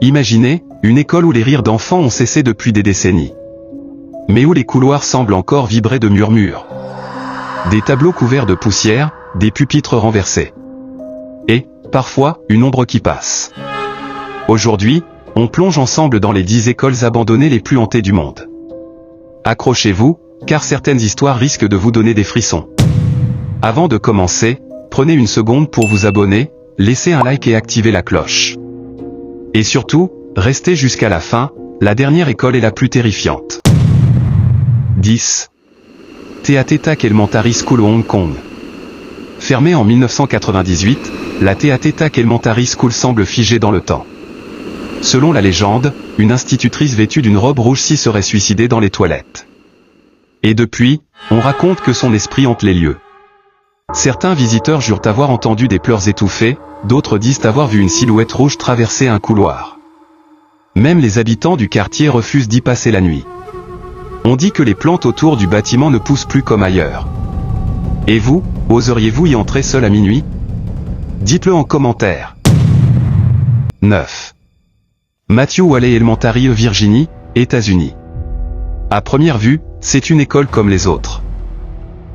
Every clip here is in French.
Imaginez, une école où les rires d'enfants ont cessé depuis des décennies. Mais où les couloirs semblent encore vibrer de murmures. Des tableaux couverts de poussière, des pupitres renversés. Et, parfois, une ombre qui passe. Aujourd'hui, on plonge ensemble dans les 10 écoles abandonnées les plus hantées du monde. Accrochez-vous, car certaines histoires risquent de vous donner des frissons. Avant de commencer, prenez une seconde pour vous abonner, laissez un like et activez la cloche. Et surtout, restez jusqu'à la fin, la dernière école est la plus terrifiante. 10. Thea Theta Elementary School Hong Kong. Fermée en 1998, la Thea Theta Elementary School semble figée dans le temps. Selon la légende, une institutrice vêtue d'une robe rouge s'y serait suicidée dans les toilettes. Et depuis, on raconte que son esprit hante les lieux. Certains visiteurs jurent avoir entendu des pleurs étouffés, d'autres disent avoir vu une silhouette rouge traverser un couloir. Même les habitants du quartier refusent d'y passer la nuit. On dit que les plantes autour du bâtiment ne poussent plus comme ailleurs. Et vous, oseriez-vous y entrer seul à minuit? Dites-le en commentaire. 9. Matthew Walley Elementary, Virginie, États-Unis. À première vue, c'est une école comme les autres.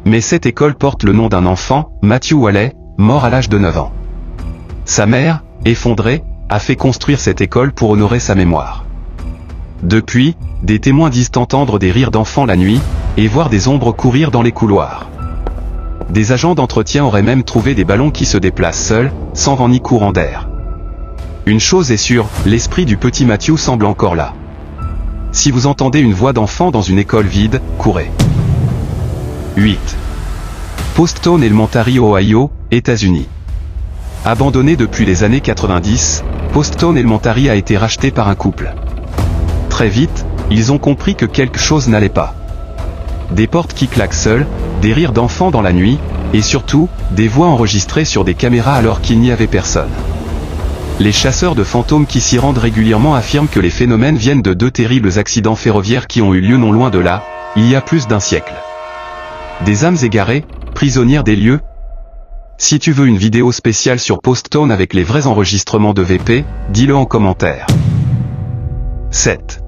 Mais cette école porte le nom d'un enfant, Matthew Walley, mort à l'âge de 9 ans. Sa mère, effondrée, a fait construire cette école pour honorer sa mémoire. Depuis, des témoins disent entendre des rires d'enfants la nuit, et voir des ombres courir dans les couloirs. Des agents d'entretien auraient même trouvé des ballons qui se déplacent seuls, sans vent ni courant d'air. Une chose est sûre, l'esprit du petit Matthew semble encore là. Si vous entendez une voix d'enfant dans une école vide, courez. 8. Poastone Elementary, Ohio, États-Unis. Abandonné depuis les années 90, Poastone Elementary a été racheté par un couple. Très vite, ils ont compris que quelque chose n'allait pas. Des portes qui claquent seules, des rires d'enfants dans la nuit, et surtout, des voix enregistrées sur des caméras alors qu'il n'y avait personne. Les chasseurs de fantômes qui s'y rendent régulièrement affirment que les phénomènes viennent de 2 terribles accidents ferroviaires qui ont eu lieu non loin de là, il y a plus d'1 siècle. Des âmes égarées, prisonnières des lieux. Si tu veux une vidéo spéciale sur Poastone avec les vrais enregistrements de VP, dis-le en commentaire. 7.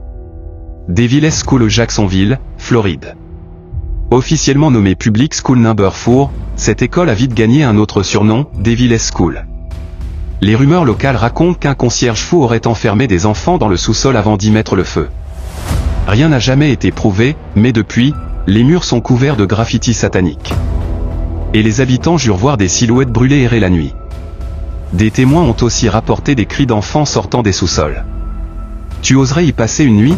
Devils School, Jacksonville, Floride. Officiellement nommée Public School No. 4, cette école a vite gagné un autre surnom, Devils School. Les rumeurs locales racontent qu'un concierge fou aurait enfermé des enfants dans le sous-sol avant d'y mettre le feu. Rien n'a jamais été prouvé, mais depuis, les murs sont couverts de graffitis sataniques. Et les habitants jurent voir des silhouettes brûlées errer la nuit. Des témoins ont aussi rapporté des cris d'enfants sortant des sous-sols. Tu oserais y passer une nuit?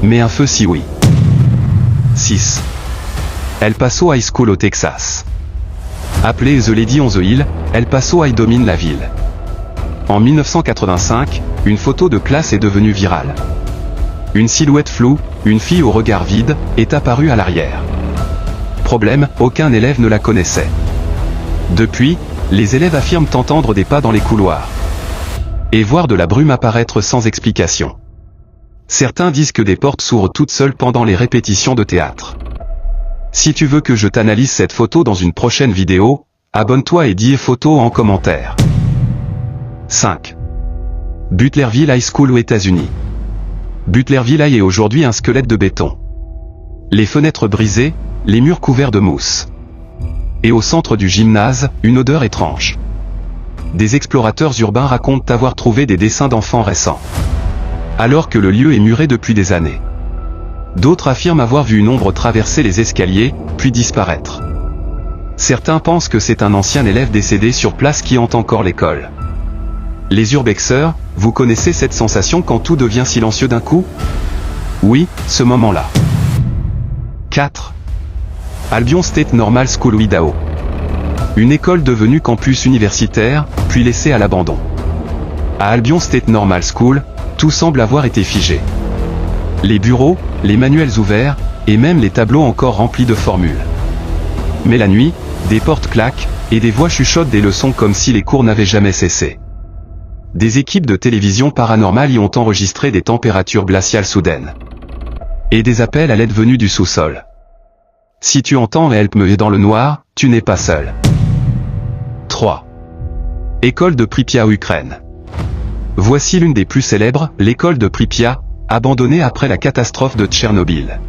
Mais un feu si oui. 6. El Paso High School au Texas. Appelée The Lady on the Hill, El Paso High domine la ville. En 1985, une photo de classe est devenue virale. Une silhouette floue, une fille au regard vide, est apparue à l'arrière. Problème, aucun élève ne la connaissait. Depuis, les élèves affirment entendre des pas dans les couloirs. Et voir de la brume apparaître sans explication. Certains disent que des portes s'ouvrent toutes seules pendant les répétitions de théâtre. Si tu veux que je t'analyse cette photo dans une prochaine vidéo, abonne-toi et dis photo en commentaire. 5. Butlerville High School aux États-Unis. Butlerville High est aujourd'hui un squelette de béton. Les fenêtres brisées, les murs couverts de mousse. Et au centre du gymnase, une odeur étrange. Des explorateurs urbains racontent avoir trouvé des dessins d'enfants récents. Alors que le lieu est muré depuis des années. D'autres affirment avoir vu une ombre traverser les escaliers, puis disparaître. Certains pensent que c'est un ancien élève décédé sur place qui hante encore l'école. Les urbexeurs, vous connaissez cette sensation quand tout devient silencieux d'un coup? Oui, ce moment-là. 4. Albion State Normal School Idaho. Une école devenue campus universitaire, puis laissée à l'abandon. À Albion State Normal School, tout semble avoir été figé. Les bureaux, les manuels ouverts, et même les tableaux encore remplis de formules. Mais la nuit, des portes claquent, et des voix chuchotent des leçons comme si les cours n'avaient jamais cessé. Des équipes de télévision paranormale y ont enregistré des températures glaciales soudaines. Et des appels à l'aide venus du sous-sol. Si tu entends Help Me dans le noir, tu n'es pas seul. 3. École de Pripyat, Ukraine. Voici l'une des plus célèbres, l'école de Pripyat, abandonnée après la catastrophe de Tchernobyl.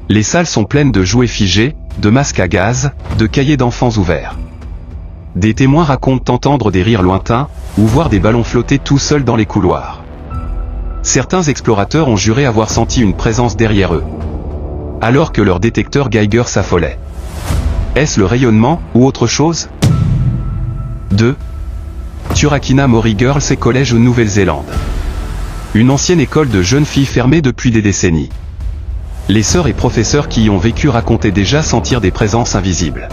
Les salles sont pleines de jouets figés, de masques à gaz, de cahiers d'enfants ouverts. Des témoins racontent entendre des rires lointains, ou voir des ballons flotter tout seuls dans les couloirs. Certains explorateurs ont juré avoir senti une présence derrière eux, alors que leur détecteur Geiger s'affolait. Est-ce le rayonnement, ou autre chose? 2. Turakina Mori Girls et College en Nouvelle-Zélande. Une ancienne école de jeunes filles fermée depuis des décennies. Les sœurs et professeurs qui y ont vécu racontaient déjà sentir des présences invisibles.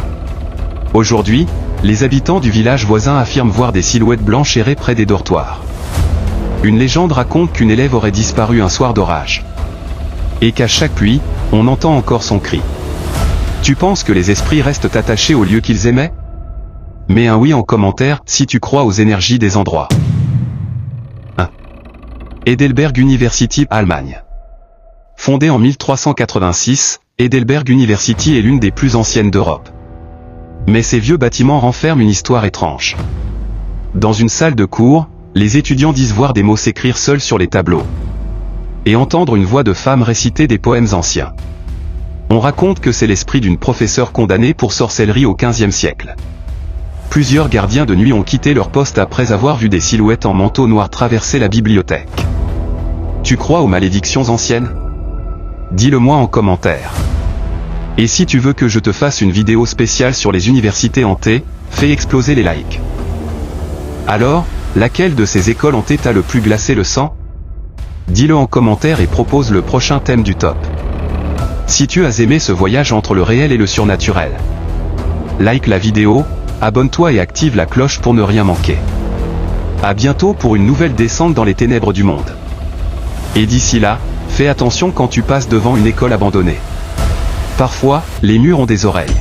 Aujourd'hui, les habitants du village voisin affirment voir des silhouettes blanches errer près des dortoirs. Une légende raconte qu'une élève aurait disparu un soir d'orage. Et qu'à chaque pluie, on entend encore son cri. Tu penses que les esprits restent attachés au lieu qu'ils aimaient? Mets un oui en commentaire si tu crois aux énergies des endroits. 1. Heidelberg University, Allemagne. Fondée en 1386, Heidelberg University est l'une des plus anciennes d'Europe. Mais ces vieux bâtiments renferment une histoire étrange. Dans une salle de cours, les étudiants disent voir des mots s'écrire seuls sur les tableaux. Et entendre une voix de femme réciter des poèmes anciens. On raconte que c'est l'esprit d'une professeure condamnée pour sorcellerie au XVe siècle. Plusieurs gardiens de nuit ont quitté leur poste après avoir vu des silhouettes en manteau noir traverser la bibliothèque. Tu crois aux malédictions anciennes? Dis-le-moi en commentaire. Et si tu veux que je te fasse une vidéo spéciale sur les universités hantées, fais exploser les likes. Alors, laquelle de ces écoles hantées t'a le plus glacé le sang? Dis-le en commentaire et propose le prochain thème du top. Si tu as aimé ce voyage entre le réel et le surnaturel, like la vidéo, abonne-toi et active la cloche pour ne rien manquer. À bientôt pour une nouvelle descente dans les ténèbres du monde. Et d'ici là, fais attention quand tu passes devant une école abandonnée. Parfois, les murs ont des oreilles.